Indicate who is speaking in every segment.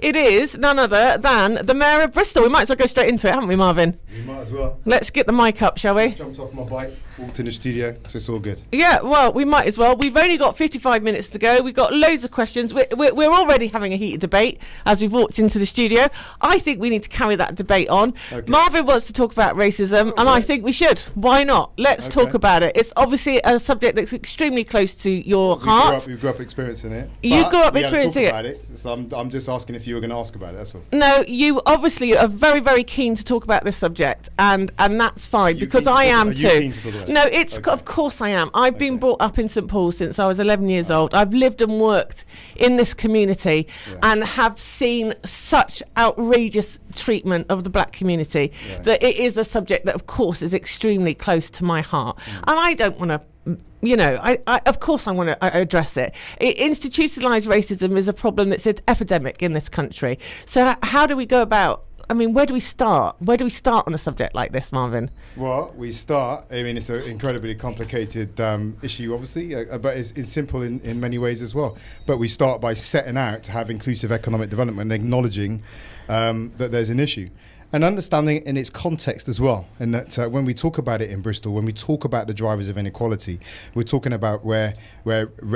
Speaker 1: It is none other than the Mayor of Bristol. We might as well go straight into it, haven't we, Marvin?
Speaker 2: We might as well.
Speaker 1: Let's get the mic up, shall we?
Speaker 2: Jumped off my bike, walked in the studio, so it's all good.
Speaker 1: Yeah, well, we might as well. We've only got 55 minutes to go. We've got loads of questions. We're already having a heated debate as we've walked into the studio. I think we need to carry that debate on. Okay. Marvin wants to talk about racism, and I think we should. Why not? Let's talk about it. It's obviously a subject that's extremely close to your heart.
Speaker 2: We grew up experiencing it.
Speaker 1: You grew up experiencing
Speaker 2: it. So I'm just asking if you were going to ask about it, that's all.
Speaker 1: No, you obviously are very, very keen to talk about this subject, and that's fine, because I am too.
Speaker 2: Keen to talk about it?
Speaker 1: No, it's of course I am. I've been brought up in St Paul's since I was 11 years old. I've lived and worked in this community and have seen such outrageous treatment of the black community that it is a subject that, of course, is extremely close to my heart. And I don't want to, I of course I want to address it. Institutionalised racism is a problem that's an epidemic in this country. So how do we go about, where do we start? Where do we start on a subject like this, Marvin?
Speaker 2: Well, we start, it's an incredibly complicated issue, obviously, but it's simple in many ways as well. But we start by setting out to have inclusive economic development and acknowledging that there's an issue. And understanding it in its context as well. And that when we talk about it in Bristol, when we talk about the drivers of inequality, we're talking about where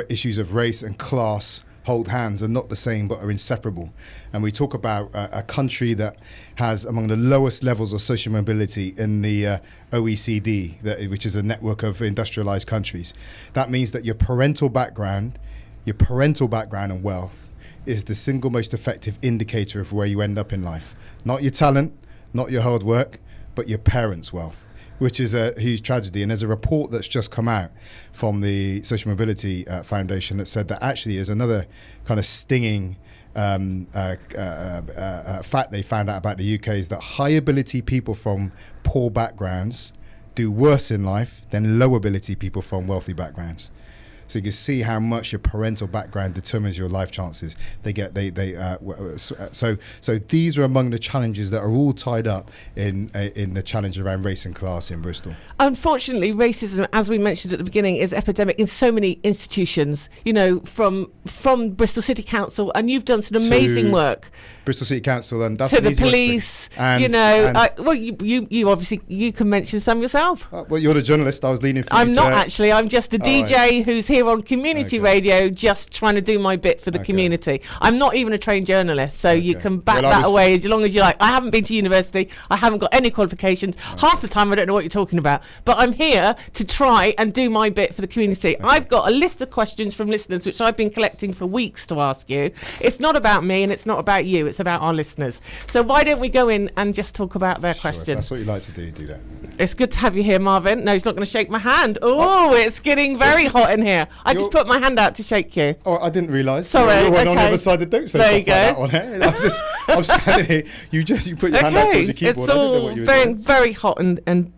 Speaker 2: issues of race and class hold hands, are not the same but are inseparable. And we talk about a country that has among the lowest levels of social mobility in the OECD, which is a network of industrialized countries. That means that your parental background and wealth is the single most effective indicator of where you end up in life. Not your talent, not your hard work, but your parents' wealth, which is a huge tragedy. And there's a report that's just come out from the Social Mobility Foundation that said that actually there's another kind of stinging fact they found out about the UK is that high ability people from poor backgrounds do worse in life than low ability people from wealthy backgrounds. So you can see how much your parental background determines your life chances. So these are among the challenges that are all tied up in the challenge around race and class in Bristol.
Speaker 1: Unfortunately, racism, as we mentioned at the beginning, is epidemic in so many institutions. From Bristol City Council, and you've done some amazing work.
Speaker 2: Bristol City Council, and that's
Speaker 1: to the police. You obviously you can mention some yourself.
Speaker 2: Well, you're the journalist. I was leaning for you.
Speaker 1: I'm not actually. I'm just a DJ who's here on Community Radio, just trying to do my bit for the community. I'm not even a trained journalist, so you can back that away as long as you like. I haven't been to university. I haven't got any qualifications. Half the time I don't know what you're talking about. But I'm here to try and do my bit for the community. I've got a list of questions from listeners which I've been collecting for weeks to ask you. It's not about me and it's not about you. It's about our listeners. So why don't we go in and just talk about their questions?
Speaker 2: If that's what you like to do that.
Speaker 1: It's good to have you here, Marvin. No, he's not going to shake my hand. Oh, it's getting very hot in here. I just put my hand out to shake you.
Speaker 2: Oh, I didn't realise.
Speaker 1: Sorry.
Speaker 2: You're on the other side of the don't say
Speaker 1: there
Speaker 2: stuff like that on here. I'm standing here. You put your hand out towards your keyboard.
Speaker 1: It's all very hot and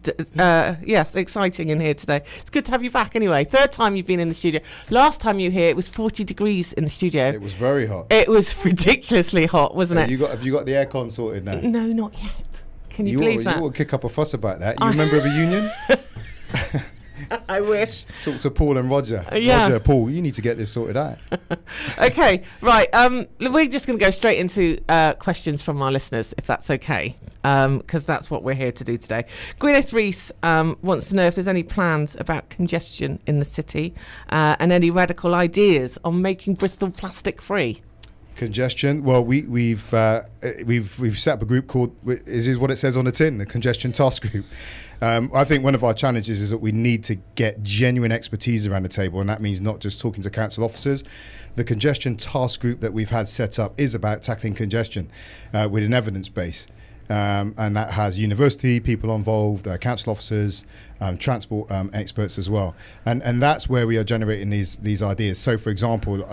Speaker 1: yes, exciting in here today. It's good to have you back anyway. Third time you've been in the studio. Last time you were here, it was 40 degrees in the studio.
Speaker 2: It was very hot.
Speaker 1: It was ridiculously hot, wasn't it?
Speaker 2: Have you got the aircon sorted now?
Speaker 1: No, not yet. Can you believe that?
Speaker 2: You will kick up a fuss about that. You a member of a union?
Speaker 1: I wish.
Speaker 2: Talk to Paul and Roger. Roger, Paul, you need to get this sorted out.
Speaker 1: Okay, right. We're just going to go straight into questions from our listeners, if that's okay, because that's what we're here to do today. Gwyneth Rees wants to know if there's any plans about congestion in the city and any radical ideas on making Bristol plastic free.
Speaker 2: Congestion. Well, we've set up a group called, is what it says on the tin, the Congestion Task Group. I think one of our challenges is that we need to get genuine expertise around the table, and that means not just talking to council officers. The Congestion Task Group that we've had set up is about tackling congestion with an evidence base. And that has university people involved, council officers, transport experts as well. And that's where we are generating these ideas. So, for example,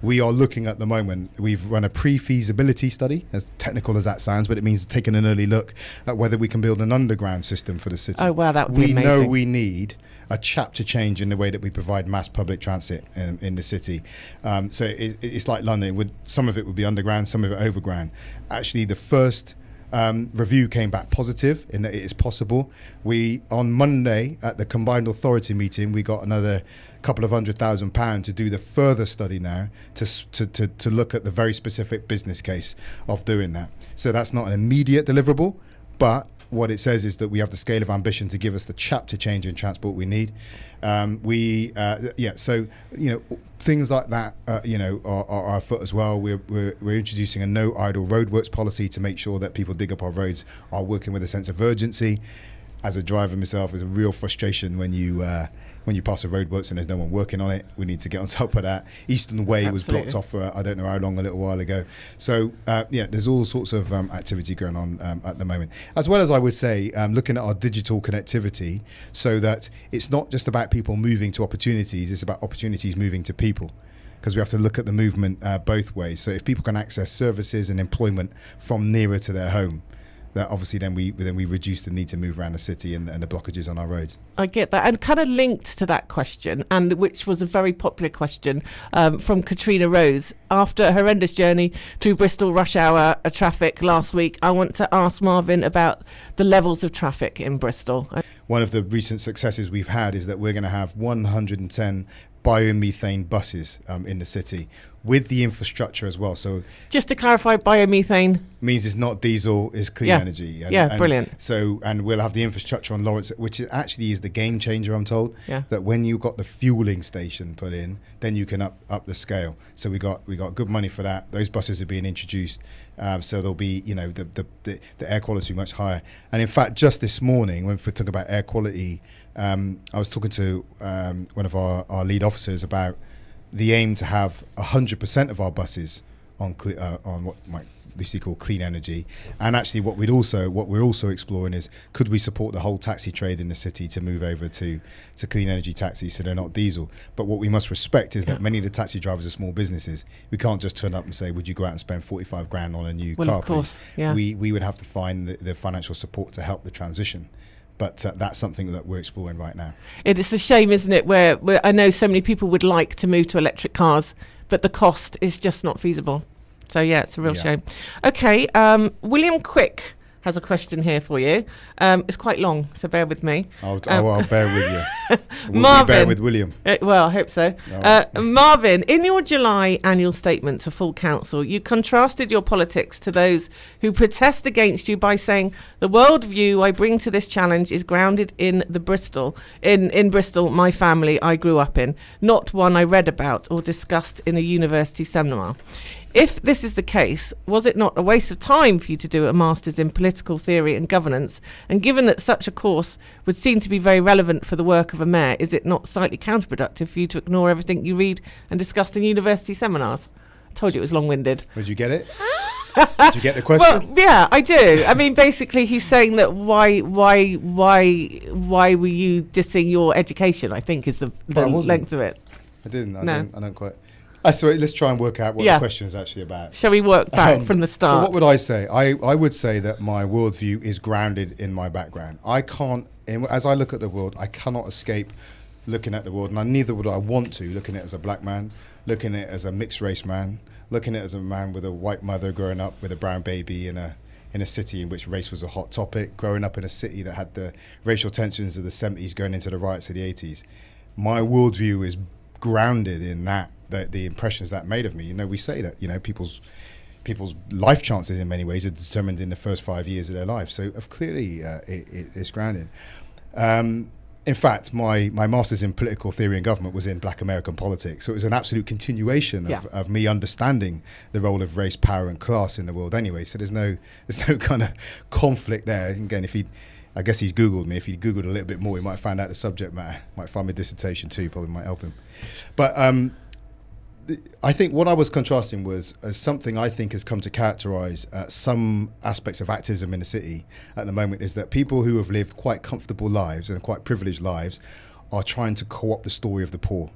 Speaker 2: we are looking at the moment, we've run a pre-feasibility study, as technical as that sounds, but it means taking an early look at whether we can build an underground system for the city.
Speaker 1: Oh, wow, that would be amazing.
Speaker 2: We know we need a chapter change in the way that we provide mass public transit in the city. So it's like London. Some of it would be underground, some of it overground. Actually, the first review came back positive in that it is possible. We, on Monday at the combined authority meeting, we got another couple of £100,000 to do the further study now to look at the very specific business case of doing that. So that's not an immediate deliverable, but what it says is that we have the scale of ambition to give us the chapter change in transport we need. So things like that, are afoot as well. We're introducing a no idle roadworks policy to make sure that people dig up our roads are working with a sense of urgency. As a driver myself, it's a real frustration when you pass a roadworks and there's no one working on it. We need to get on top of that. Eastern Way was blocked off for I don't know how long, a little while ago. So there's all sorts of activity going on at the moment. As well as I would say, looking at our digital connectivity, so that it's not just about people moving to opportunities, it's about opportunities moving to people. Because we have to look at the movement both ways. So if people can access services and employment from nearer to their home, that obviously then we reduce the need to move around the city and the blockages on our roads. I
Speaker 1: get that. And kind of linked to that question, and which was a very popular question from Katrina Rose. After a horrendous journey through Bristol rush hour traffic last week, I want to ask Marvin about the levels of traffic in Bristol.
Speaker 2: One of the recent successes we've had is that we're going to have 110 biomethane buses in the city with the infrastructure as well. So
Speaker 1: just to clarify, biomethane
Speaker 2: means it's not diesel, it's clean energy.
Speaker 1: And brilliant.
Speaker 2: So, and we'll have the infrastructure on Lawrence, which actually is the game changer, I'm told. That when you've got the fueling station put in, then you can up the scale. So we got good money for that. Those buses are being introduced. So there'll be, the air quality much higher. And in fact, just this morning, when we talk about air quality, I was talking to one of our lead officers about the aim to have 100% of our buses on what might loosely called clean energy. And actually what we're also exploring is, could we support the whole taxi trade in the city to move over to clean energy taxis so they're not diesel. But what we must respect is that many of the taxi drivers are small businesses. We can't just turn up and say, would you go out and spend 45 grand on a new car?
Speaker 1: Of course,
Speaker 2: we would have to find the financial support to help the transition. But that's something that we're exploring right now.
Speaker 1: It's a shame, isn't it, where I know so many people would like to move to electric cars, but the cost is just not feasible. So, it's a real shame. Okay, William Quick has a question here for you. It's quite long, so bear with me.
Speaker 2: I'll bear with you.
Speaker 1: Marvin,
Speaker 2: bear with William.
Speaker 1: Well, I hope so. Marvin, in your July annual statement to full council, you contrasted your politics to those who protest against you by saying, the worldview I bring to this challenge is grounded in Bristol, my family I grew up in, not one I read about or discussed in a university seminar. If this is the case, was it not a waste of time for you to do a master's in political theory and governance? And given that such a course would seem to be very relevant for the work of a mayor, is it not slightly counterproductive for you to ignore everything you read and discuss in university seminars? I told you it was long-winded.
Speaker 2: Did you get it? Did you get the question?
Speaker 1: Well, yeah, I do. I mean, basically, he's saying that why were you dissing your education? I think is the length of it.
Speaker 2: I didn't. I don't quite. So let's try and work out what the question is actually about.
Speaker 1: Shall we work back from the start?
Speaker 2: So what would I say? I would say that my worldview is grounded in my background. I can't, as I look at the world, I cannot escape looking at the world, and neither would I want to, looking at it as a black man, looking at it as a mixed race man, looking at it as a man with a white mother growing up with a brown baby in a city in which race was a hot topic, growing up in a city that had the racial tensions of the 70s going into the riots of the 80s. My worldview is grounded in that. The impressions that made of me. We say that people's life chances in many ways are determined in the first 5 years of their life. So clearly it's grounded. In fact, my master's in political theory and government was in Black American politics. So it was an absolute continuation of me understanding the role of race, power, and class in the world. Anyway, so there's no kind of conflict there. And again, I guess he's Googled me. If he Googled a little bit more, he might find out the subject matter. Might find my dissertation too. Probably might help him. But I think what I was contrasting was something I think has come to characterise some aspects of activism in the city at the moment, is that people who have lived quite comfortable lives and quite privileged lives are trying to co-opt the story of the poor.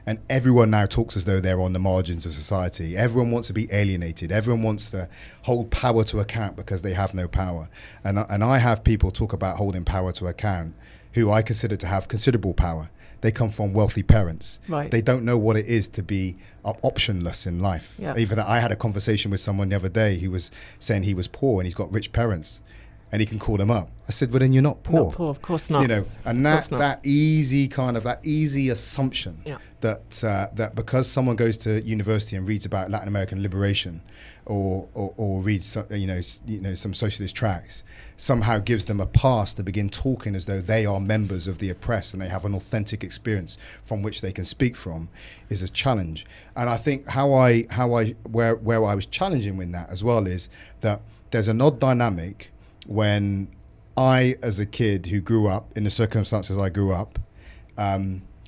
Speaker 2: And everyone now talks as though they're on the margins of society. Everyone wants to be alienated. Everyone wants to hold power to account because they have no power. And I have people talk about holding power to account who I consider to have considerable power. they come from wealthy parents.
Speaker 1: Right.
Speaker 2: They don't know what it is to be optionless in life.
Speaker 1: Yeah.
Speaker 2: Even I had a conversation with someone the other day who was saying he was poor and he's got rich parents and he can call them up. I said, well, then you're not poor.
Speaker 1: Not poor, of course not.
Speaker 2: You know, and that easy assumption that because someone goes to university and reads about Latin American liberation or reads some socialist tracts, somehow gives them a pass to begin talking as though they are members of the oppressed and they have an authentic experience from which they can speak from, is a challenge. And I think where I was challenging with that as well is that there's an odd dynamic when I, as a kid who grew up in the circumstances I grew up,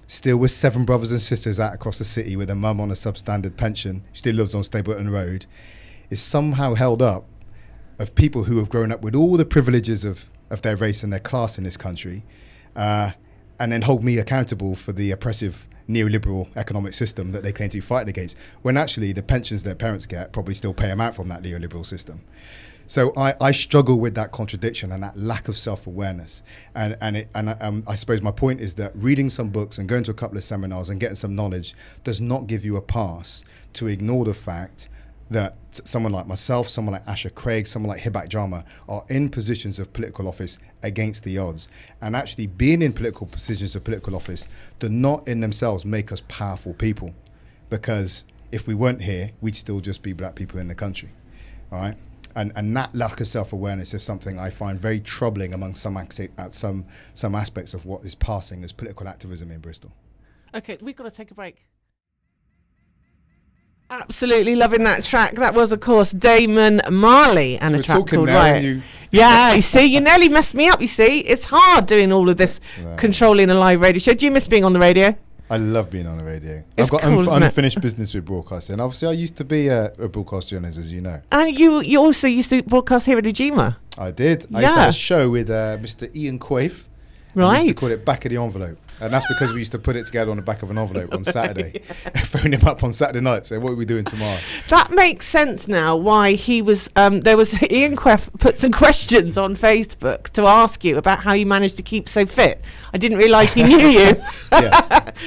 Speaker 2: still with 7 brothers and sisters out across the city with a mum on a substandard pension, still lives on Stapleton Road, is somehow held up of people who have grown up with all the privileges of their race and their class in this country, and then hold me accountable for the oppressive neoliberal economic system that they claim to be fighting against, when actually the pensions their parents get probably still pay them out from that neoliberal system. So I struggle with that contradiction and that lack of self-awareness. And I suppose my point is that reading some books and going to a couple of seminars and getting some knowledge does not give you a pass to ignore the fact that someone like myself, someone like Asher Craig, someone like Hibak Jama are in positions of political office against the odds. And actually being in political positions of political office do not in themselves make us powerful people. Because if we weren't here, we'd still just be black people in the country, all right? And that lack of self-awareness is something I find very troubling among some aspects of what is passing as political activism in Bristol.
Speaker 1: Okay, we've got to take a break. Absolutely loving that track. That was, of course, Damon Marley and a track called Riot. Yeah, you see, you nearly messed me up, you see. It's hard doing all of this, controlling a live radio show. Do you miss being on the radio?
Speaker 2: I love being on the radio.
Speaker 1: It's
Speaker 2: I've got
Speaker 1: cool,
Speaker 2: unfinished business with broadcasting. Obviously, I used to be a broadcast journalist, as you know.
Speaker 1: And you also used to broadcast here at Ujima.
Speaker 2: I did. I used to have a show with Mr. Ian Quaife.
Speaker 1: Right.
Speaker 2: We used to call it Back of the Envelope. And that's because we used to put it together on the back of an envelope on Saturday. Phone him up on Saturday night, say, what are we doing tomorrow?
Speaker 1: That makes sense now why he was, there was, Ian Quaife put some questions on Facebook to ask you about how you managed to keep so fit. I didn't realise he knew you.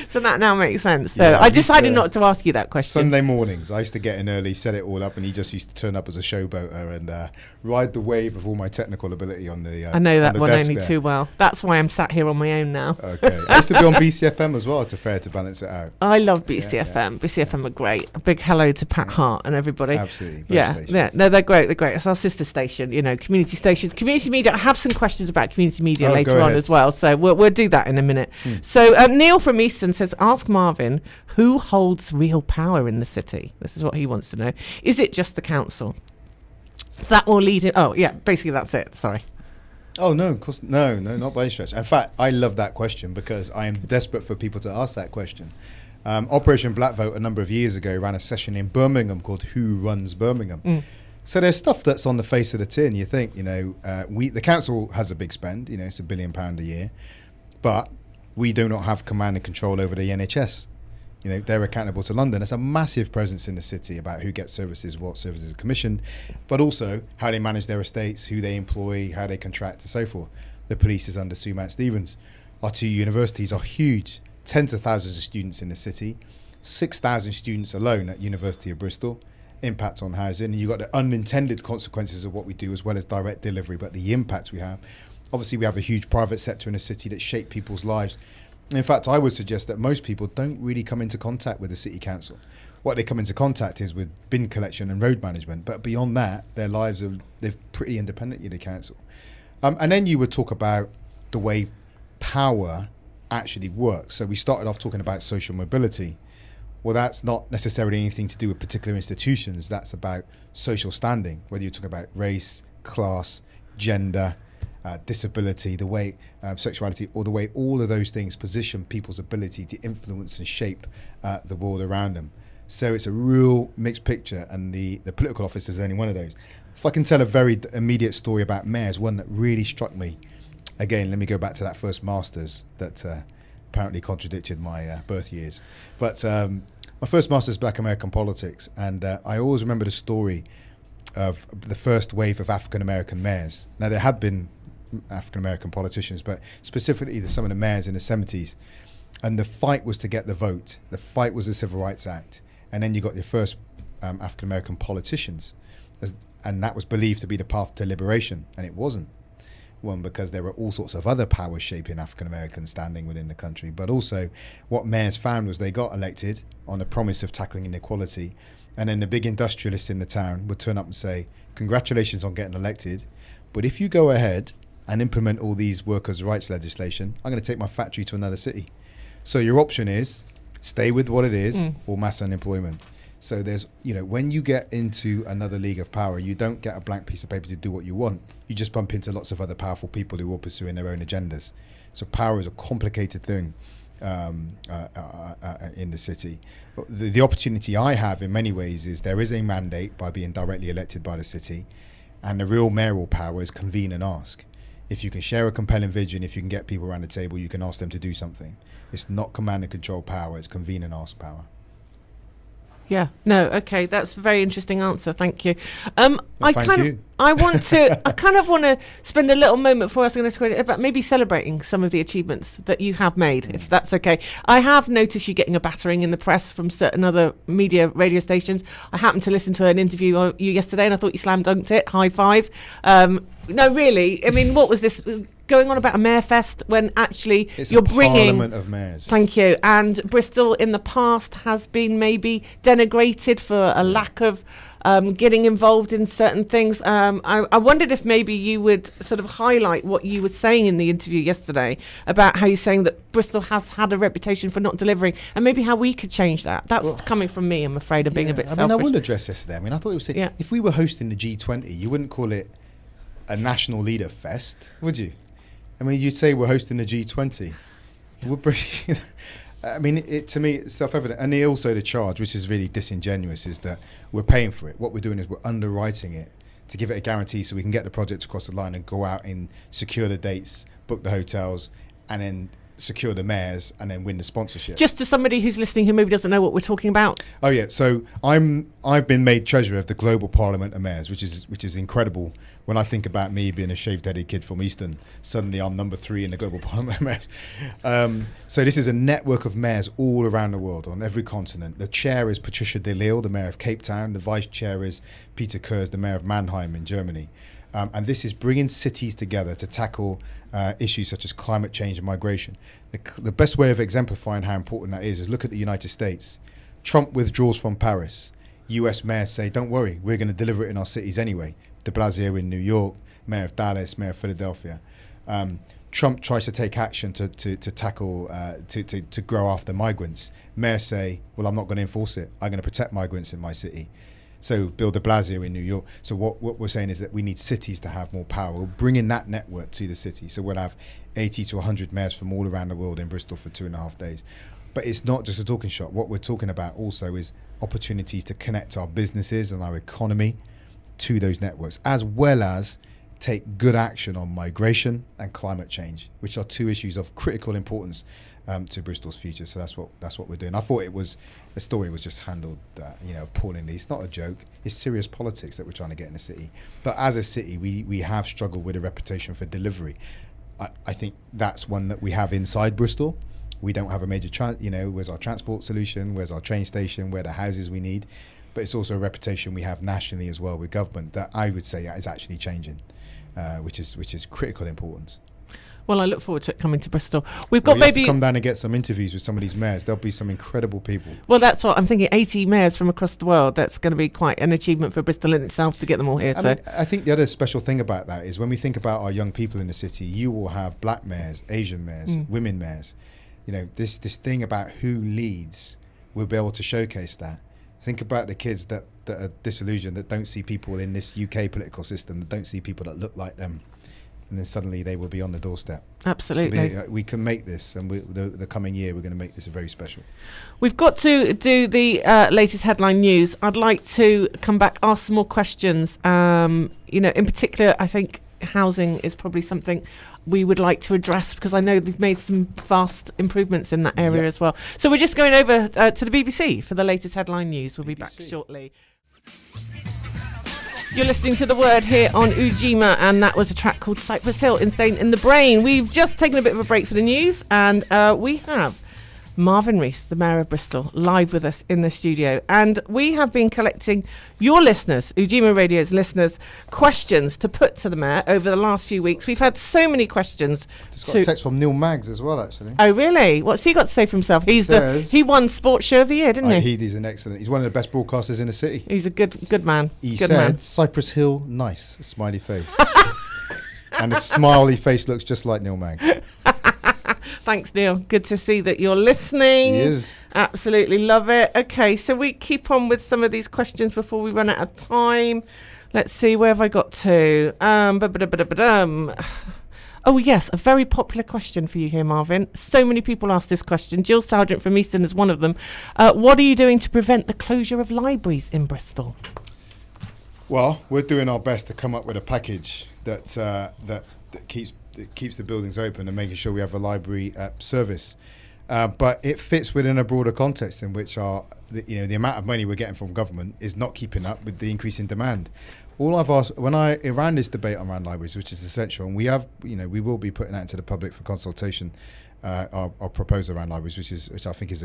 Speaker 1: So that now makes sense. So I decided not to ask you that question.
Speaker 2: Sunday mornings, I used to get in early, set it all up, and he just used to turn up as a showboater and ride the wave of all my technical ability on the
Speaker 1: I know that one only
Speaker 2: there.
Speaker 1: too well. That's why I'm sat here on my own now.
Speaker 2: Okay. I used to be on BCFM as well, to balance it out.
Speaker 1: I love BCFM. Yeah. BCFM are great. A big hello to Pat Hart and everybody.
Speaker 2: Absolutely.
Speaker 1: Yeah. No, they're great. They're great. It's our sister station, you know, community stations. Community media. I have some questions about community media later on as well. So we'll do that in a minute. So Neil from Easton says, ask Marvin, who holds real power in the city? This is what he wants to know. Is it just the council? That will lead it. Oh, yeah. Basically, that's it. Sorry.
Speaker 2: Oh, no, of course. No, not by any stretch. In fact, I love that question because I am desperate for people to ask that question. Operation Black Vote a number of years ago ran a session in Birmingham called Who Runs Birmingham? So there's stuff that's on the face of the tin. You think, you know, the council has a big spend, you know, it's £1 billion a year, but we do not have command and control over the NHS. You know, they're accountable to London. There's a massive presence in the city about who gets services, what services are commissioned, but also how they manage their estates, who they employ, how they contract and so forth. The police is under Sue Stevens. Our 2 universities are huge. Tens of thousands of students in the city, 6,000 students alone at University of Bristol. Impact on housing. And you've got the unintended consequences of what we do as well as direct delivery, but the impact we have. Obviously, we have a huge private sector in the city that shape people's lives. In fact, I would suggest that most people don't really come into contact with the city council. What they come into contact is with bin collection and road management. But beyond that, their lives live pretty independently of the council. And then you would talk about the way power actually works. So we started off talking about social mobility. Well, that's not necessarily anything to do with particular institutions. That's about social standing, whether you're talking about race, class, gender, disability, the way sexuality, or the way all of those things position people's ability to influence and shape the world around them. So it's a real mixed picture, and the political office is only one of those. If I can tell a very immediate story about mayors, one that really struck me. Again, let me go back to that first master's that apparently contradicted my birth years. But my first master's Black American politics, and I always remember the story of the first wave of African American mayors. Now, there had been African American politicians, but specifically some of the mayors in the 70s. And the fight was to get the vote. The fight was the Civil Rights Act. And then you got your first African-American politicians. And that was believed to be the path to liberation. And it wasn't. One, because there were all sorts of other powers shaping African-American standing within the country. But also what mayors found was they got elected on the promise of tackling inequality. And then the big industrialists in the town would turn up and say, congratulations on getting elected. But if you go ahead and implement all these workers' rights legislation, I'm going to take my factory to another city. So your option is stay with what it is or mass unemployment. So there's, when you get into another league of power, you don't get a blank piece of paper to do what you want. You just bump into lots of other powerful people who are pursuing their own agendas. So power is a complicated thing in the city. The opportunity I have in many ways is there is a mandate by being directly elected by the city, and the real mayoral power is convene and ask. If you can share a compelling vision, if you can get people around the table, you can ask them to do something. It's not command and control power, it's convene and ask power.
Speaker 1: Yeah, no, okay, that's a very interesting answer. Thank you.
Speaker 2: I
Speaker 1: kind of want to spend a little moment before asking this question about maybe celebrating some of the achievements that you have made, if that's okay. I have noticed you getting a battering in the press from certain other media radio stations. I happened to listen to an interview of you yesterday, and I thought you slam dunked it. High five. No, really. I mean, what was this going on about a mayor fest when actually you're bringing
Speaker 2: Parliament of Mayors?
Speaker 1: Thank you. And Bristol in the past has been maybe denigrated for a lack of getting involved in certain things. I wondered if maybe you would sort of highlight what you were saying in the interview yesterday about how you're saying that Bristol has had a reputation for not delivering, and maybe how we could change that. That's coming from me, I'm afraid, of being a bit selfish.
Speaker 2: I would address this there. I thought it was if we were hosting the G20, you wouldn't call it a national leader fest, would you? You'd say we're hosting the G20. To me, it's self-evident. And also the charge, which is really disingenuous, is that we're paying for it. What we're doing is we're underwriting it to give it a guarantee so we can get the project across the line and go out and secure the dates, book the hotels, and then secure the mayors and then win the sponsorship.
Speaker 1: Just to somebody who's listening who maybe doesn't know what we're talking about.
Speaker 2: Oh yeah, so I've been made treasurer of the Global Parliament of Mayors, which is incredible. When I think about me being a shaved-headed kid from Easton, suddenly I'm number 3 in the Global Parliament of Mayors. So this is a network of mayors all around the world, on every continent. The chair is Patricia de Lille, the mayor of Cape Town. The vice chair is Peter Kurz, the mayor of Mannheim in Germany. And this is bringing cities together to tackle issues such as climate change and migration. The best way of exemplifying how important that is look at the United States. Trump withdraws from Paris. US mayors say, don't worry, we're going to deliver it in our cities anyway. De Blasio in New York, mayor of Dallas, mayor of Philadelphia. Trump tries to take action to tackle, to grow after migrants. Mayors say, well, I'm not going to enforce it. I'm going to protect migrants in my city. So Bill de Blasio in New York. So what we're saying is that we need cities to have more power. We're bringing that network to the city. So we'll have 80 to 100 mayors from all around the world in Bristol for 2.5 days. But it's not just a talking shop. What we're talking about also is opportunities to connect our businesses and our economy to those networks, as well as take good action on migration and climate change, which are 2 issues of critical importance to Bristol's future. So that's what we're doing. I thought the story was just handled appallingly. It's not a joke. It's serious politics that we're trying to get in the city. But as a city, we have struggled with a reputation for delivery. I think that's one that we have inside Bristol. We don't have a major, where's our transport solution? Where's our train station? Where are the houses we need? But it's also a reputation we have nationally as well with government that I would say is actually changing, which is critical importance.
Speaker 1: Well, I look forward to it coming to Bristol. We've got
Speaker 2: you have to come down and get some interviews with some of these mayors. There'll be some incredible people.
Speaker 1: Well, that's what I'm thinking. 80 mayors from across the world. That's going to be quite an achievement for Bristol in itself to get them all here.
Speaker 2: I think the other special thing about that is when we think about our young people in the city, you will have black mayors, Asian mayors, women mayors. This thing about who leads, we'll be able to showcase that. Think about the kids that are disillusioned, that don't see people in this UK political system, that don't see people that look like them. And then suddenly they will be on the doorstep.
Speaker 1: Absolutely.
Speaker 2: We can make this, and the coming year we're going to make this very special.
Speaker 1: We've got to do the latest headline news. I'd like to come back, ask some more questions. In particular, I think housing is probably something we would like to address, because I know they've made some vast improvements in that area as well. So we're just going over to the BBC for the latest headline news. We'll be back shortly. You're listening to The Word here on Ujima, and that was a track called Cypress Hill, Insane in the Brain. We've just taken a bit of a break for the news, and we have Marvin Rees, the Mayor of Bristol, live with us in the studio. And we have been collecting your listeners, Ujima Radio's listeners, questions to put to the Mayor over the last few weeks. We've had so many questions.
Speaker 2: Just got a text from Neil Maggs as well, actually.
Speaker 1: Oh, really? What's he got to say for himself? He won Sports Show of the Year, didn't he?
Speaker 2: He's an excellent. He's one of the best broadcasters in the city.
Speaker 1: He's a good man.
Speaker 2: He
Speaker 1: good
Speaker 2: said,
Speaker 1: man.
Speaker 2: Cypress Hill, nice, a smiley face. And the smiley face looks just like Neil Maggs.
Speaker 1: Thanks, Neil. Good to see that you're listening.
Speaker 2: He is.
Speaker 1: Absolutely love it. Okay, so we keep on with some of these questions before we run out of time. Let's see, where have I got to? Oh, yes, a very popular question for you here, Marvin. So many people ask this question. Jill Sargent from Easton is one of them. What are you doing to prevent the closure of libraries in Bristol?
Speaker 2: Well, we're doing our best to come up with a package that keeps the buildings open and making sure we have a library service. But it fits within a broader context in which the amount of money we're getting from government is not keeping up with the increase in demand. All I've asked around this debate around libraries, which is essential, and we will be putting that into the public for consultation, our proposal around libraries, which I think is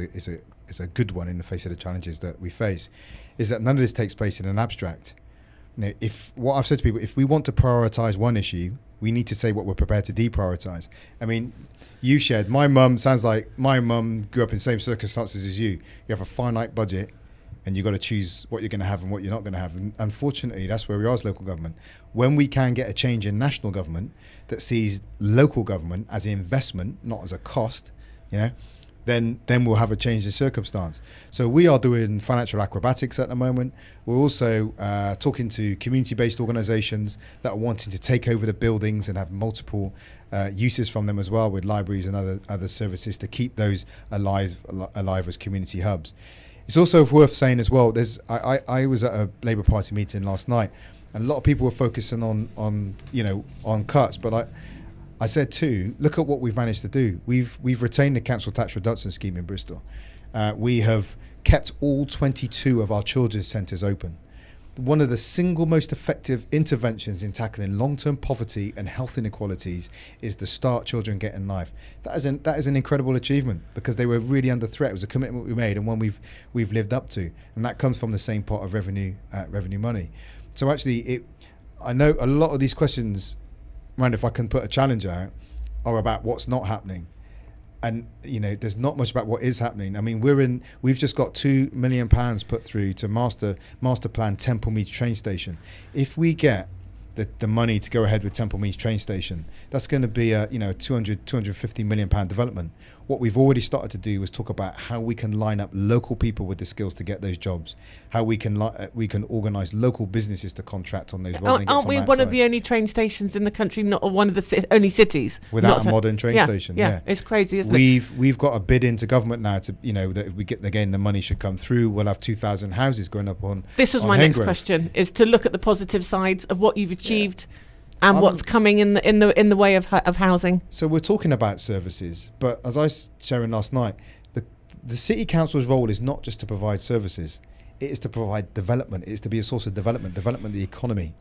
Speaker 2: a good one in the face of the challenges that we face, is that none of this takes place in an abstract. If what I've said to people, if we want to prioritise one issue, we need to say what we're prepared to deprioritise. I mean, you shared, my mum grew up in the same circumstances as you. You have a finite budget and you've got to choose what you're going to have and what you're not going to have. And unfortunately, that's where we are as local government. When we can get a change in national government that sees local government as an investment, not as a cost, then we'll have a change in circumstance. So we are doing financial acrobatics at the moment. We're also talking to community-based organisations that are wanting to take over the buildings and have multiple uses from them as well, with libraries and other services to keep those alive as community hubs. It's also worth saying as well, I was at a Labour Party meeting last night, and a lot of people were focusing on cuts, but I said too, look at what we've managed to do. We've retained the council tax reduction scheme in Bristol. We have kept all 22 of our children's centres open. One of the single most effective interventions in tackling long-term poverty and health inequalities is the Start Children Getting Life. That is an incredible achievement, because they were really under threat. It was a commitment we made and one we've lived up to, and that comes from the same pot of revenue money. So actually, I know a lot of these questions, Miranda, if I can put a challenge out, are about what's not happening. And there's not much about what is happening. I mean, we've just got £2 million put through to master plan Temple Meads train station. If we get the money to go ahead with Temple Meads train station, that's going to be a 250 million pound development. What we've already started to do is talk about how we can line up local people with the skills to get those jobs, how we can organise local businesses to contract on those.
Speaker 1: Aren't we one of the only train stations in the country, not one of the only cities
Speaker 2: without a modern train station? Yeah,
Speaker 1: it's crazy, isn't it?
Speaker 2: We've got a bid into government now to that if we get the money should come through. We'll have 2,000 houses going up on.
Speaker 1: This was my next question: is to look at the positive sides of what you've achieved. Yeah. And what's coming in the way of housing? So
Speaker 2: we're talking about services, but as I was sharing last night, the city council's role is not just to provide services; it is to provide development. It is to be a source of development of the economy,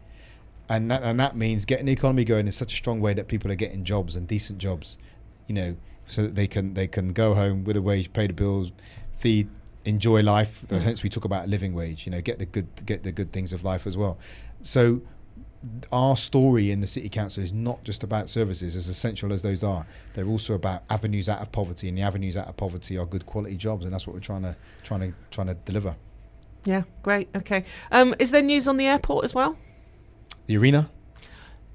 Speaker 2: and that means getting the economy going in such a strong way that people are getting jobs and decent jobs, so that they can go home with a wage, pay the bills, feed, enjoy life. Hence, we talk about a living wage. Get the good things of life as well. So our story in the city council is not just about services, as essential as those are. They're also about avenues out of poverty, and the avenues out of poverty are good quality jobs, and that's what we're trying to deliver.
Speaker 1: Yeah, great. Okay. Is there news on the airport as well?
Speaker 2: The arena?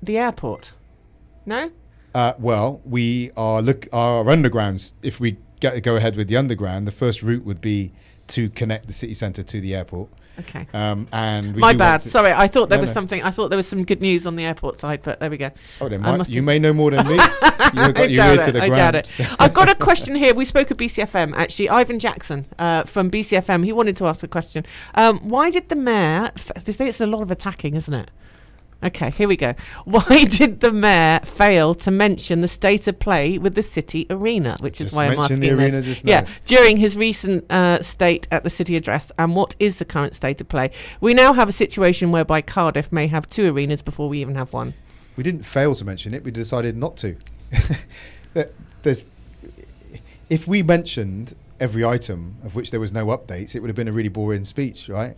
Speaker 1: The airport? No?
Speaker 2: Well, we are our undergrounds. If we go ahead with the underground, the first route would be to connect the city centre to the airport.
Speaker 1: Okay.
Speaker 2: And
Speaker 1: my bad. Sorry, I thought there was something. I thought there was some good news on the airport side, but there we go.
Speaker 2: Oh, you may know more than me. You've got your ear to the ground. I
Speaker 1: doubt it. I've got a question here. We spoke at BCFM, actually. Ivan Jackson from BCFM, he wanted to ask a question. Why did the mayor... It's a lot of attacking, isn't it? Okay, here we go. Why did the mayor fail to mention the state of play with the city arena? Which is why I'm asking
Speaker 2: the arena
Speaker 1: this.
Speaker 2: Just now.
Speaker 1: Yeah, during his recent state at the city address. And what is the current state of play? We now have a situation whereby Cardiff may have 2 arenas before we even have one.
Speaker 2: We didn't fail to mention it. We decided not to. if we mentioned every item of which there was no updates, it would have been a really boring speech, right?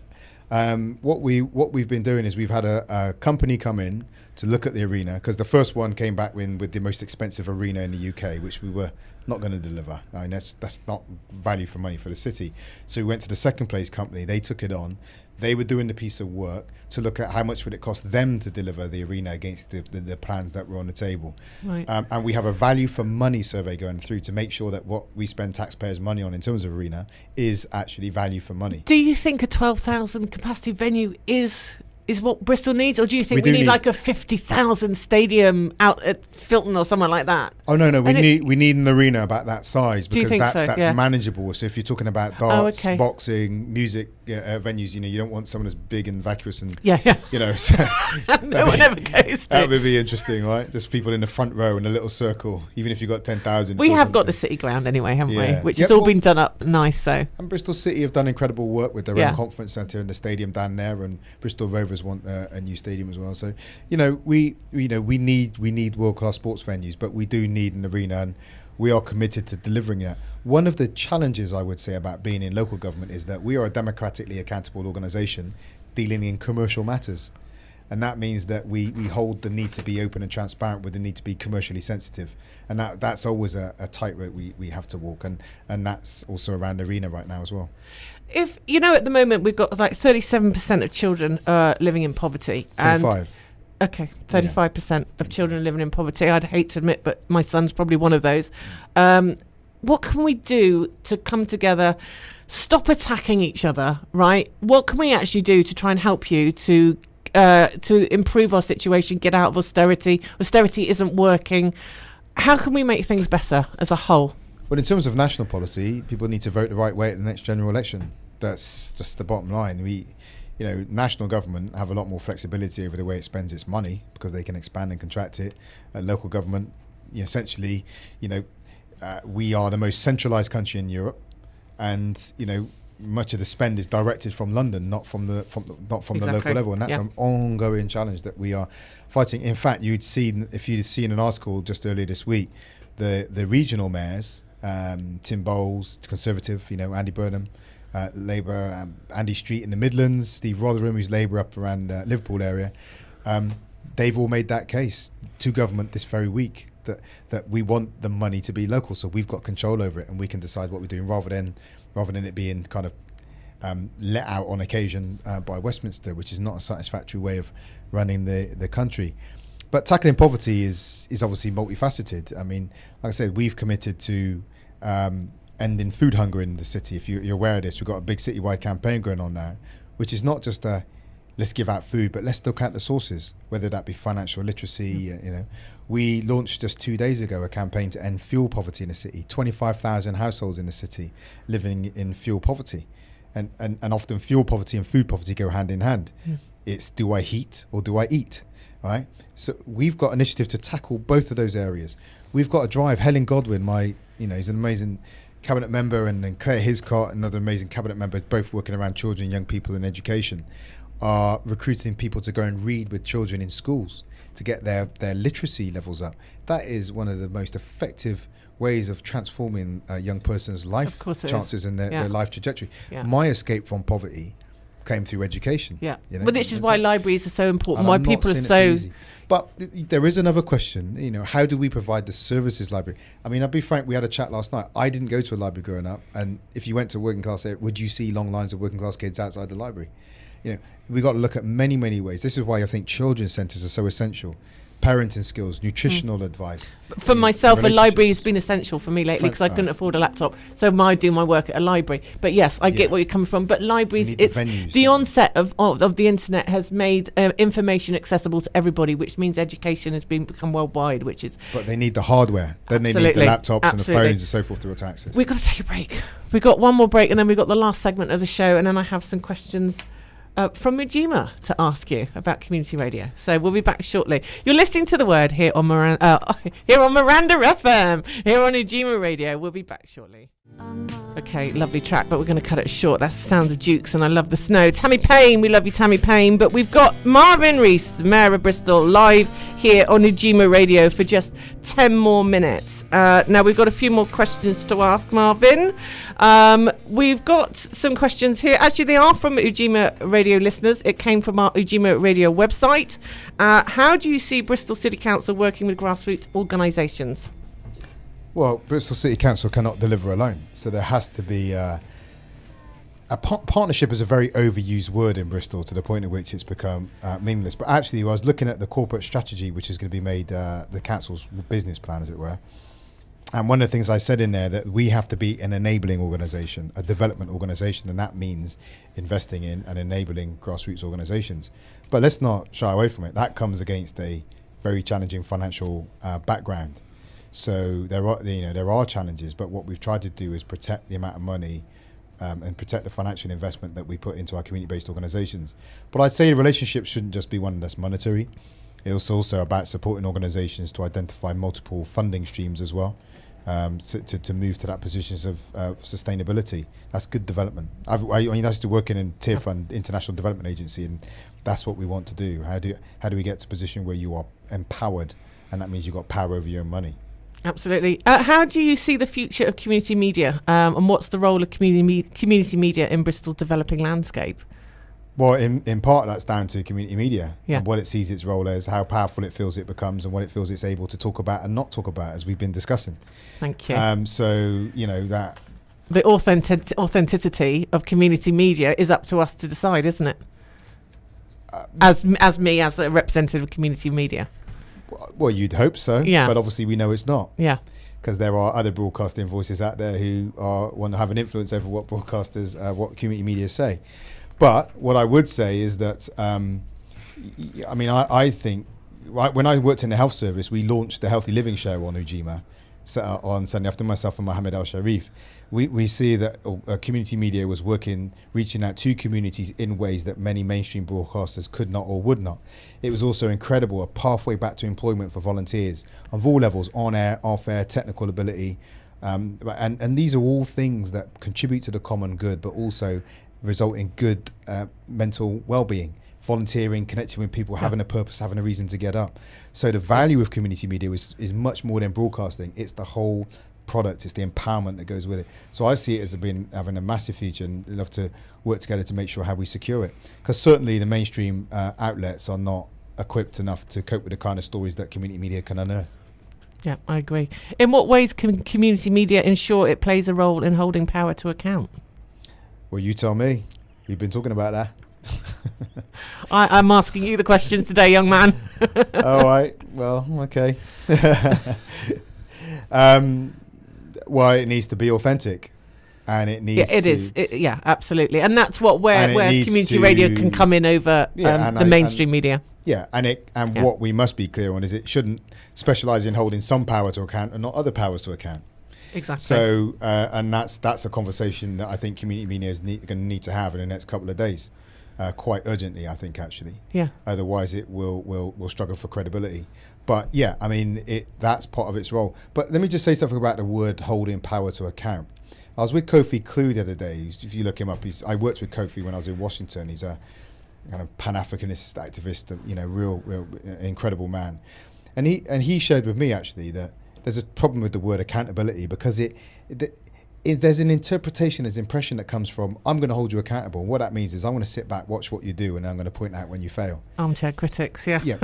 Speaker 2: What we've been doing is we've had a company come in to look at the arena, because the first one came back with the most expensive arena in the UK, which we were not going to deliver. I mean, that's not value for money for the city. So we went to the second place company. They took it on. They were doing the piece of work to look at how much would it cost them to deliver the arena against the plans that were on the table.
Speaker 1: Right.
Speaker 2: And we have a value for money survey going through to make sure that what we spend taxpayers' money on in terms of arena is actually value for money.
Speaker 1: Do you think a 12,000 capacity venue is what Bristol needs, or do you think
Speaker 2: We
Speaker 1: we
Speaker 2: do
Speaker 1: need
Speaker 2: need-
Speaker 1: like a 50,000 stadium out at Filton or somewhere like that?
Speaker 2: Oh no,
Speaker 1: And
Speaker 2: we need an arena about that size,
Speaker 1: Do you
Speaker 2: because
Speaker 1: think so?
Speaker 2: that's
Speaker 1: Yeah.
Speaker 2: manageable. So if you're talking about darts,
Speaker 1: okay.
Speaker 2: boxing, music venues, you don't want someone as big and vacuous and
Speaker 1: Yeah.
Speaker 2: So
Speaker 1: No one ever goes
Speaker 2: that
Speaker 1: to.
Speaker 2: would be interesting, right? Just people in the front row in a little circle, even if you got 10,000.
Speaker 1: We have got the city ground anyway, haven't we?
Speaker 2: Yeah.
Speaker 1: Which
Speaker 2: Yep,
Speaker 1: has all
Speaker 2: well-
Speaker 1: been done up nice, so.
Speaker 2: And Bristol City have done incredible work with their
Speaker 1: Yeah.
Speaker 2: own conference centre and the stadium down there, and Bristol Rovers want a new stadium as well. So we need world class sports venues, but we do need an arena, and we are committed to delivering that. One of the challenges I would say about being in local government is that we are a democratically accountable organisation dealing in commercial matters. And that means that we hold the need to be open and transparent with the need to be commercially sensitive. And that's always a tightrope we have to walk. And that's also around the arena right now as well.
Speaker 1: If, at the moment we've got like 37% of children living in poverty.
Speaker 2: 25.
Speaker 1: Okay, 35% of children living in poverty. I'd hate to admit, but my son's probably one of those. What can we do to come together, stop attacking each other, right? What can we actually do to try and help you to improve our situation, get out of austerity? Austerity isn't working. How can we make things better as a whole?
Speaker 2: Well, in terms of national policy, people need to vote the right way at the next general election. That's just the bottom line. National government have a lot more flexibility over the way it spends its money because they can expand and contract it. Local government, essentially, we are the most centralised country in Europe, and much of the spend is directed from London, not from the local level, and that's an ongoing challenge that we are fighting. In fact, if you'd seen an article just earlier this week, the regional mayors, Tim Bowles, Conservative, Andy Burnham, Labour, Andy Street in the Midlands, Steve Rotherham, who's Labour up around Liverpool area, they've all made that case to government this very week that we want the money to be local, so we've got control over it and we can decide what we're doing rather than it being kind of let out on occasion by Westminster, which is not a satisfactory way of running the country. But tackling poverty is obviously multifaceted. I mean, like I said, we've committed to ending food hunger in the city. If you're aware of this, we've got a big citywide campaign going on now, which is not just let's give out food, but let's look at the sources, whether that be financial literacy. We launched just 2 days ago a campaign to end fuel poverty in the city. 25,000 households in the city living in fuel poverty, and often fuel poverty and food poverty go hand in hand. It's do I heat or do I eat, right? So we've got initiative to tackle both of those areas. We've got a drive. Helen Godwin, he's an amazing cabinet member, and then Claire Hiscott, another amazing cabinet member, both working around children, young people in education, are recruiting people to go and read with children in schools to get their literacy levels up. That is one of the most effective ways of transforming a young person's life chances and their life trajectory. My escape from poverty came through education.
Speaker 1: But this is why libraries are so important, why people are so...
Speaker 2: But there is another question, how do we provide the services library? I mean, I'll be frank, we had a chat last night. I didn't go to a library growing up, and if you went to a working class area, would you see long lines of working class kids outside the library? We've got to look at many, many ways. This is why I think children's centres are so essential. Parenting skills, nutritional advice.
Speaker 1: For myself, a library has been essential for me lately because I couldn't afford a laptop. So I do my work at a library. But yes, I get where you're coming from. But libraries, the onset of the internet has made information accessible to everybody, which means education has become worldwide, which is...
Speaker 2: But they need the hardware. Then they need the laptops and the phones and so forth to access it.
Speaker 1: We've got to take a break. We've got one more break, and then we've got the last segment of the show, and then I have some questions from Ujima to ask you about community radio. So we'll be back shortly. You're listening to The Word here on Miranda FM, here on Ujima Radio. We'll be back shortly. Okay, lovely track, but we're going to cut it short. That's the sound of Dukes, and I love the snow. Tammy Payne, we love you, Tammy Payne. But we've got Marvin Rees, Mayor of Bristol, live here on Ujima Radio for just 10 more minutes. Now, we've got a few more questions to ask Marvin. We've got some questions here. Actually, they are from Ujima Radio listeners. It came from our Ujima Radio website. How do you see Bristol City Council working with grassroots organisations?
Speaker 2: Well, Bristol City Council cannot deliver alone, so there has to be a partnership is a very overused word in Bristol to the point at which it's become meaningless. But actually, I was looking at the corporate strategy, which is going to be made the council's business plan, as it were. And one of the things I said in there that we have to be an enabling organisation, a development organisation, and that means investing in and enabling grassroots organisations. But let's not shy away from it. That comes against a very challenging financial background. So there are challenges, but what we've tried to do is protect the amount of money and protect the financial investment that we put into our community-based organisations. But I'd say the relationship shouldn't just be one that's monetary. It's also about supporting organisations to identify multiple funding streams as well, to move to that positions of sustainability. That's good development. I used to work in a tier fund international development agency, and that's what we want to do. How do we get to a position where you are empowered, and that means you've got power over your own money.
Speaker 1: Absolutely. How do you see the future of community media, and what's the role of community media in Bristol's developing landscape?
Speaker 2: Well, in part, that's down to community media and
Speaker 1: Yeah.
Speaker 2: what it sees its role as, how powerful it feels it becomes, and what it feels it's able to talk about and not talk about, as we've been discussing.
Speaker 1: Thank you.
Speaker 2: So, that...
Speaker 1: The authenticity of community media is up to us to decide, isn't it? As a representative of community media.
Speaker 2: Well, you'd hope so,
Speaker 1: Yeah.
Speaker 2: but obviously we know it's not.
Speaker 1: Yeah.
Speaker 2: Because there are other broadcasting voices out there who want to have an influence over what broadcasters, what community media say. But what I would say is that, I think, when I worked in the health service, we launched the Healthy Living Show on Ujima on Sunday after myself and Mohammed Al Sharif. We see that community media was reaching out to communities in ways that many mainstream broadcasters could not or would not. It was also incredible, a pathway back to employment for volunteers of all levels, on air, off air, technical ability. And these are all things that contribute to the common good, but also result in good mental well-being. Volunteering, connecting with people, having a purpose, having a reason to get up. So the value of community media is much more than broadcasting. It's the whole product, it's the empowerment that goes with it. So I see it as having a massive future, and love to work together to make sure how we secure it. Because certainly the mainstream outlets are not equipped enough to cope with the kind of stories that community media can unearth.
Speaker 1: Yeah, I agree. In what ways can community media ensure it plays a role in holding power to account?
Speaker 2: Well, you tell me. We've been talking about that.
Speaker 1: I'm asking you the questions today, young man.
Speaker 2: All right. Well, okay. Well, it needs to be authentic, and it needs.
Speaker 1: Yeah, it is. Yeah, absolutely, and that's where community radio can come in over the mainstream media.
Speaker 2: Yeah, what we must be clear on is it shouldn't specialise in holding some power to account and not other powers to account.
Speaker 1: Exactly.
Speaker 2: So, and that's a conversation that I think community media is going to need to have in the next couple of days, quite urgently, I think, actually.
Speaker 1: Yeah.
Speaker 2: Otherwise, it will struggle for credibility. But yeah, I mean, that's part of its role. But let me just say something about the word holding power to account. I was with Kofi Klou the other day. If you look him up, I worked with Kofi when I was in Washington. He's a kind of Pan-Africanist activist, real incredible man. And he shared with me actually that there's a problem with the word accountability because there's an interpretation, there's impression that comes from, I'm going to hold you accountable. And what that means is I'm going to sit back, watch what you do, and I'm going to point out when you fail.
Speaker 1: Armchair critics, yeah.
Speaker 2: Yeah,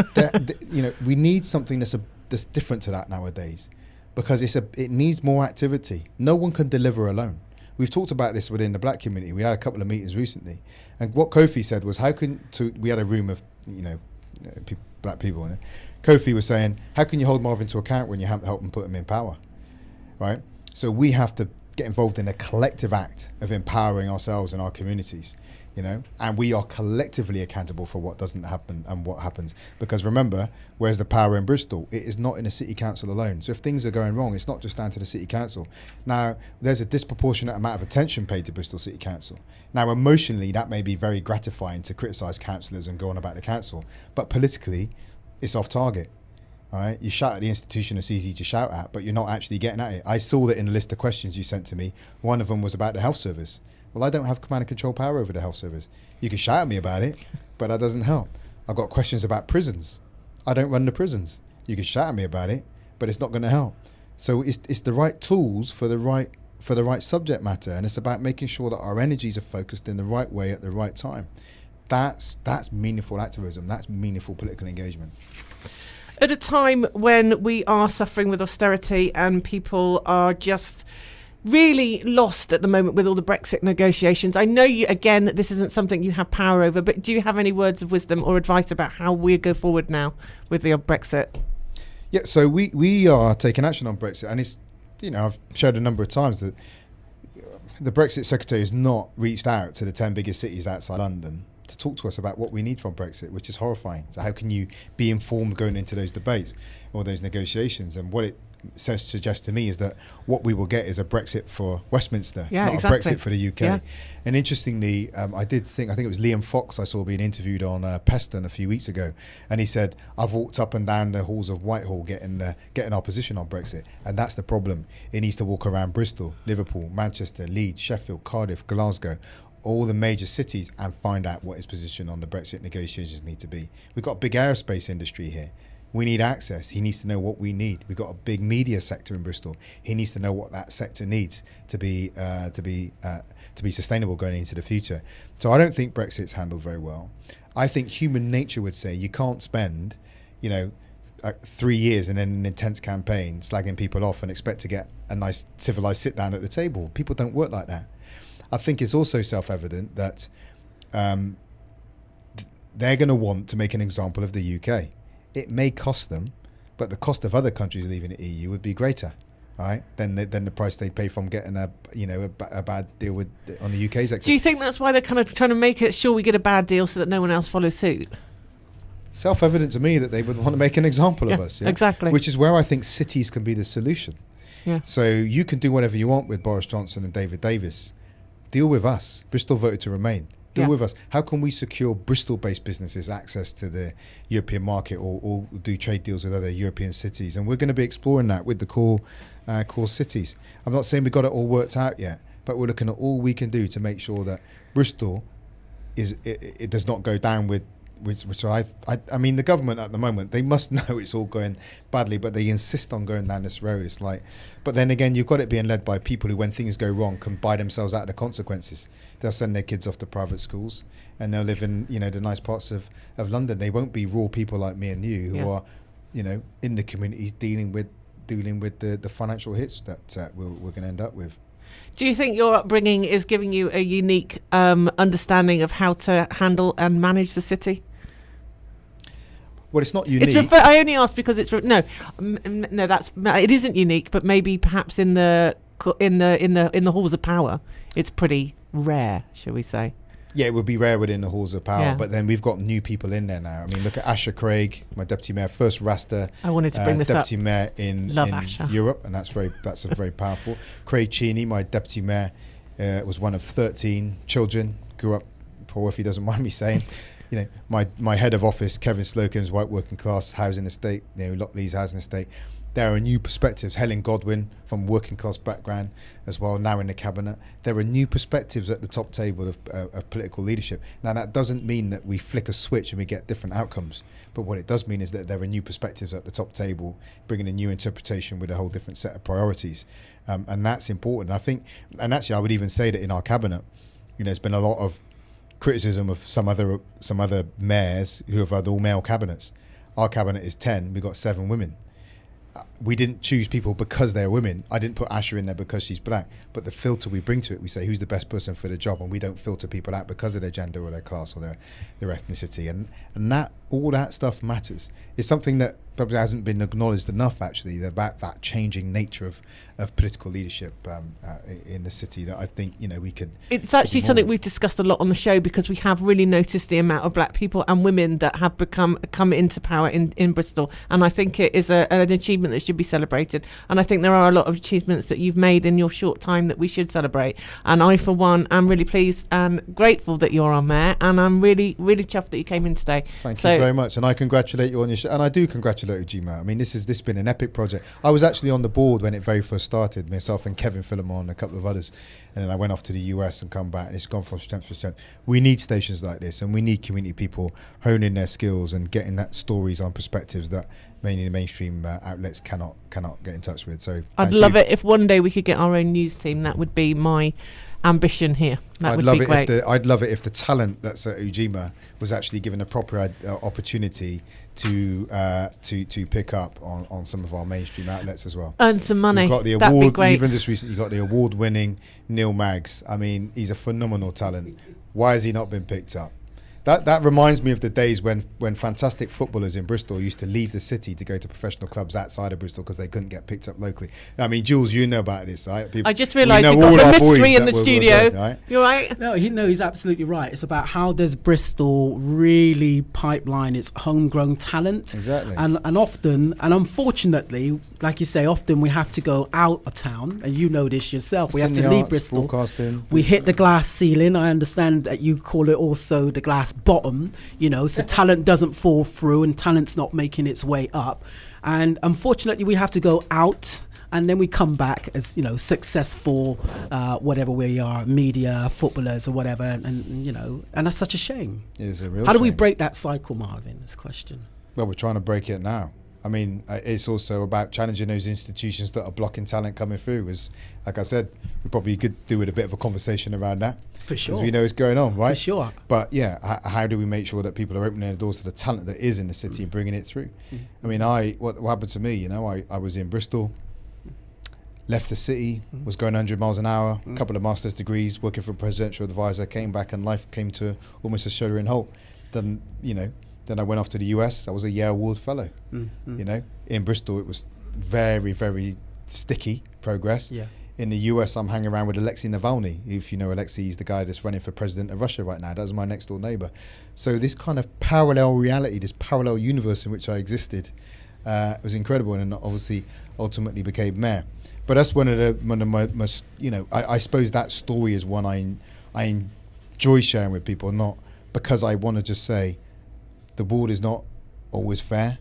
Speaker 2: we need something that's different to that nowadays, because it needs more activity. No one can deliver alone. We've talked about this within the black community. We had a couple of meetings recently, and what Kofi said was, we had a room of black people in it. Kofi was saying, how can you hold Marvin to account when you haven't helped him put him in power, right? So we have to get involved in a collective act of empowering ourselves and our communities. and we are collectively accountable for what doesn't happen and what happens. Because remember, where's the power in Bristol? It is not in the city council alone. So if things are going wrong, it's not just down to the city council. Now, there's a disproportionate amount of attention paid to Bristol City Council. Now, emotionally, that may be very gratifying to criticise councillors and go on about the council, but politically, it's off target. All right, you shout at the institution, it's easy to shout at, but you're not actually getting at it. I saw that in the list of questions you sent to me. One of them was about the health service. Well, I don't have command and control power over the health service. You can shout at me about it, but that doesn't help. I've got questions about prisons. I don't run the prisons. You can shout at me about it, but it's not going to help. So it's the right tools for the right subject matter, and it's about making sure that our energies are focused in the right way at the right time. That's meaningful activism. That's meaningful political engagement.
Speaker 1: At a time when we are suffering with austerity and people are just really lost at the moment with all the Brexit negotiations, I know you, again, this isn't something you have power over, but do you have any words of wisdom or advice about how we go forward now with the Brexit?
Speaker 2: Yeah, so we are taking action on Brexit, and it's, I've shared a number of times that the Brexit Secretary has not reached out to the 10 biggest cities outside London to talk to us about what we need from Brexit, which is horrifying. So how can you be informed going into those debates or those negotiations? And what it suggests to me is that what we will get is a Brexit for Westminster, not exactly. A Brexit for the UK. Yeah. And interestingly, I think it was Liam Fox I saw being interviewed on Peston a few weeks ago, and he said, I've walked up and down the halls of Whitehall getting our position on Brexit, and that's the problem. It needs to walk around Bristol, Liverpool, Manchester, Leeds, Sheffield, Cardiff, Glasgow, all the major cities, and find out what his position on the Brexit negotiations need to be. We've got a big aerospace industry here. We need access. He needs to know what we need. We've got a big media sector in Bristol. He needs to know what that sector needs to be sustainable going into the future. So I don't think Brexit's handled very well. I think human nature would say you can't spend, 3 years and then an intense campaign slagging people off and expect to get a nice civilized sit down at the table. People don't work like that. I think it's also self-evident that they're going to want to make an example of the UK. It may cost them, but the cost of other countries leaving the EU would be greater, right? Than the price they pay from getting a bad deal on the UK's exit.
Speaker 1: Do you think that's why they're kind of trying to make it sure we get a bad deal so that no one else follows suit?
Speaker 2: Self-evident to me that they would want to make an example of us. Yeah?
Speaker 1: Exactly.
Speaker 2: Which is where I think cities can be the solution.
Speaker 1: Yeah.
Speaker 2: So you can do whatever you want with Boris Johnson and David Davis. Deal with us. Bristol voted to remain. Deal with us. How can we secure Bristol-based businesses access to the European market or do trade deals with other European cities? And we're going to be exploring that with the core cities. I'm not saying we've got it all worked out yet, but we're looking at all we can do to make sure that Bristol it does not go down with which I mean, the government at the moment, they must know it's all going badly, but they insist on going down this road. It's like, but then again, you've got it being led by people who, when things go wrong, can buy themselves out of the consequences. They'll send their kids off to private schools and they'll live in, the nice parts of London. They won't be raw people like me and you who are, in the communities dealing with the financial hits that we're going to end up with.
Speaker 1: Do you think your upbringing is giving you a unique understanding of how to handle and manage the city?
Speaker 2: Well, it's not unique.
Speaker 1: I only ask because it isn't unique, but maybe perhaps in the halls of power, it's pretty rare, shall we say?
Speaker 2: Yeah, it would be rare within the halls of power, but then we've got new people in there now. I mean, look at Asher Craig, my deputy mayor, first Rasta deputy mayor in Europe, and that's very powerful. Craig Cheney, my deputy mayor, was one of 13 children, grew up poor, if he doesn't mind me saying. My head of office, Kevin Slocum's white working class housing estate, Lockleys housing estate. There are new perspectives. Helen Godwin from working class background as well, now in the cabinet. There are new perspectives at the top table of political leadership. Now, that doesn't mean that we flick a switch and we get different outcomes. But what it does mean is that there are new perspectives at the top table, bringing a new interpretation with a whole different set of priorities. And that's important. I think, and actually I would even say that in our cabinet, there's been a lot of criticism of some other mayors who have had all male cabinets. Our cabinet is 10. We've got 7 women. We didn't choose people because they're women. I didn't put Asher in there because she's black. But the filter we bring to it, we say who's the best person for the job, and we don't filter people out because of their gender or their class or their ethnicity. And that all that stuff matters. It's something that probably hasn't been acknowledged enough, actually, about that changing nature of political leadership in the city, that I think, we could...
Speaker 1: It's actually something we've discussed a lot on the show, because we have really noticed the amount of black people and women that have come into power in Bristol, and I think it is an achievement that should be celebrated, and I think there are a lot of achievements that you've made in your short time that we should celebrate, and I, for one, am really pleased and grateful that you're on there, and I'm really, really chuffed that you came in today.
Speaker 2: Thank you very much, and I congratulate you on your show, and I do congratulate Ujima. I mean, this has been an epic project. I was actually on the board when it very first started, myself and Kevin Philemon and a couple of others, and then I went off to the US and come back, and it's gone from strength to strength. We need stations like this, and we need community people honing their skills and getting that stories on perspectives that mainly the mainstream outlets cannot get in touch with. So
Speaker 1: I'd love it if one day we could get our own news team. That would be my ambition here. I'd love it if the talent that's at Ujima was actually given a proper opportunity to pick up on some of our mainstream outlets as well. Earn some money.
Speaker 2: We've got the
Speaker 1: That'd
Speaker 2: award.
Speaker 1: be great.
Speaker 2: Even just recently, you got the award-winning Neil Maggs. I mean, he's a phenomenal talent. Why has he not been picked up? That reminds me of the days when fantastic footballers in Bristol used to leave the city to go to professional clubs outside of Bristol because they couldn't get picked up locally. I mean, Jules, you know about this, right?
Speaker 1: I just realised we've got the mystery in the studio.
Speaker 2: Right?
Speaker 1: You're right?
Speaker 3: No, he's absolutely right. It's about how does Bristol really pipeline its homegrown talent.
Speaker 2: Exactly.
Speaker 3: And often, and unfortunately, like you say, often we have to go out of town, and you know this yourself. We have to leave Bristol. We hit the glass ceiling. I understand that you call it also the glass bottom, so talent doesn't fall through and talent's not making its way up, and unfortunately we have to go out and then we come back as successful whatever we are, media, footballers or whatever, and that's such a shame.
Speaker 2: It is a real
Speaker 3: How do we
Speaker 2: shame.
Speaker 3: break that cycle, Marvin? This question.
Speaker 2: Well, we're trying to break it now. I mean, it's also about challenging those institutions that are blocking talent coming through. As, like I said, we probably could do with a bit of a conversation around that.
Speaker 3: For sure.
Speaker 2: As we know it's going on, right?
Speaker 3: For sure.
Speaker 2: But yeah, how do we make sure that people are opening the doors to the talent that is in the city and bringing it through? I mean, what happened to me, I was in Bristol, left the city, was going 100 miles an hour, a couple of master's degrees, working for a presidential advisor, came back and life came to almost a shuddering halt. Then I went off to the US. I was a Yale Award Fellow. In Bristol, it was very, very sticky progress.
Speaker 3: Yeah.
Speaker 2: In the US, I'm hanging around with Alexei Navalny. If you know Alexei, he's the guy that's running for president of Russia right now. That's my next door neighbor. So this kind of parallel reality, this parallel universe in which I existed, was incredible, and obviously ultimately became mayor. But that's one of my I suppose that story is one I enjoy sharing with people, not because I want to just say the board is not always fair.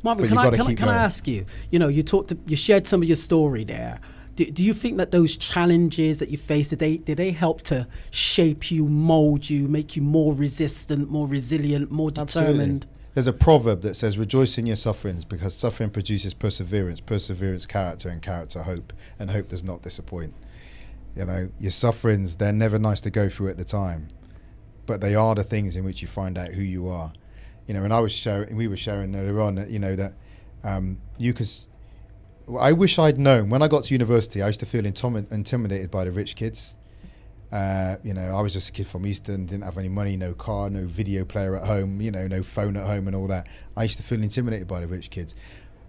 Speaker 3: Marvin, can I ask you? You shared some of your story there. Do you think that those challenges that you faced, did they help to shape you, mold you, make you more resistant, more resilient, more determined?
Speaker 2: Absolutely. There's a proverb that says, rejoice in your sufferings, because suffering produces perseverance, perseverance character, and character hope, and hope does not disappoint. Your sufferings, they're never nice to go through at the time, but they are the things in which you find out who you are. And we were sharing earlier on that I wish I'd known. When I got to university, I used to feel intimidated by the rich kids. I was just a kid from Easton, didn't have any money, no car, no video player at home, no phone at home and all that. I used to feel intimidated by the rich kids.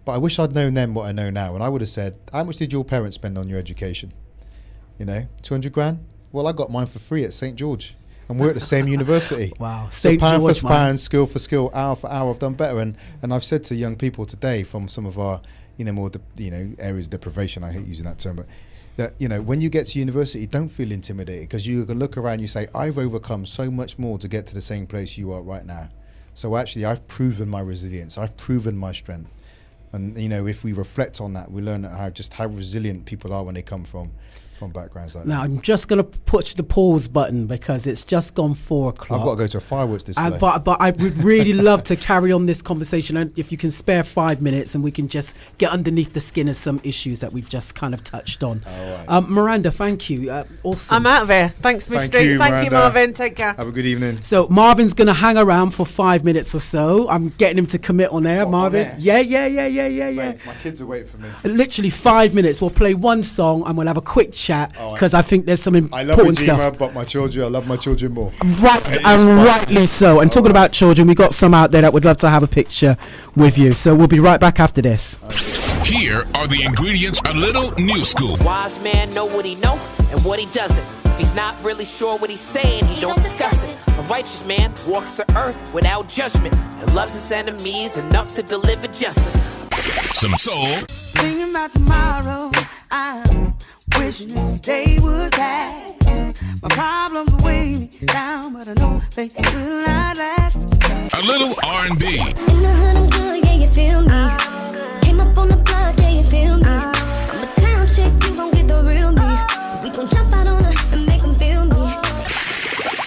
Speaker 2: But I wish I'd known then what I know now. And I would have said, how much did your parents spend on your education? 200 grand? Well, I got mine for free at St. George. And we're at the same university.
Speaker 3: Wow.
Speaker 2: So pound for pound, skill for skill, hour for hour, I've done better. And I've said to young people today from some of our, more, areas of deprivation, I hate using that term, but that, when you get to university, don't feel intimidated, because you can look around and you say, I've overcome so much more to get to the same place you are right now. So actually, I've proven my resilience. I've proven my strength. And, if we reflect on that, we learn how resilient people are when they come from backgrounds like that.
Speaker 3: Now, I'm just going to push the pause button because it's just gone 4 o'clock.
Speaker 2: I've got to go to a fireworks display.
Speaker 3: But I would really love to carry on this conversation, and if you can spare 5 minutes and we can just get underneath the skin of some issues that we've just kind of touched on.
Speaker 2: All right.
Speaker 3: Miranda, thank you. Awesome.
Speaker 1: I'm out of here. Thanks, Miss Street. Thank you, Marvin. Take care.
Speaker 2: Have a good evening.
Speaker 3: So Marvin's going to hang around for 5 minutes or so. I'm getting him to commit on air, Marvin.
Speaker 2: On
Speaker 3: Yeah.
Speaker 2: Mate, my kids are waiting for me.
Speaker 3: Literally 5 minutes. We'll play one song and we'll have a quick chat. chat because I think there's some important stuff.
Speaker 2: I love Ujima, but my children, I love my children more.
Speaker 3: Right, and rightly so. And talking about children, we got some out there that would love to have a picture with you. So we'll be right back after this.
Speaker 4: Here are the ingredients. A little new school.
Speaker 5: Wise man know what he know and what he doesn't. If he's not really sure what he's saying, he don't discuss it. A righteous man walks the earth without judgment and loves his enemies enough to deliver justice.
Speaker 4: Some soul.
Speaker 6: Thinking about tomorrow, I'm wishing this day would pass. My problems weigh me down, but I know they will not last.
Speaker 4: A little R&B.
Speaker 7: In the hood, I'm good, yeah, you feel me. Came up on the block, yeah, you feel me. I'm a town chick, you gon' get the real me. We gon' jump out on her and make them feel me.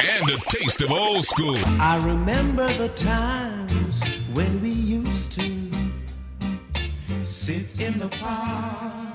Speaker 4: And a taste of old school.
Speaker 8: I remember the times when we used to sit in the park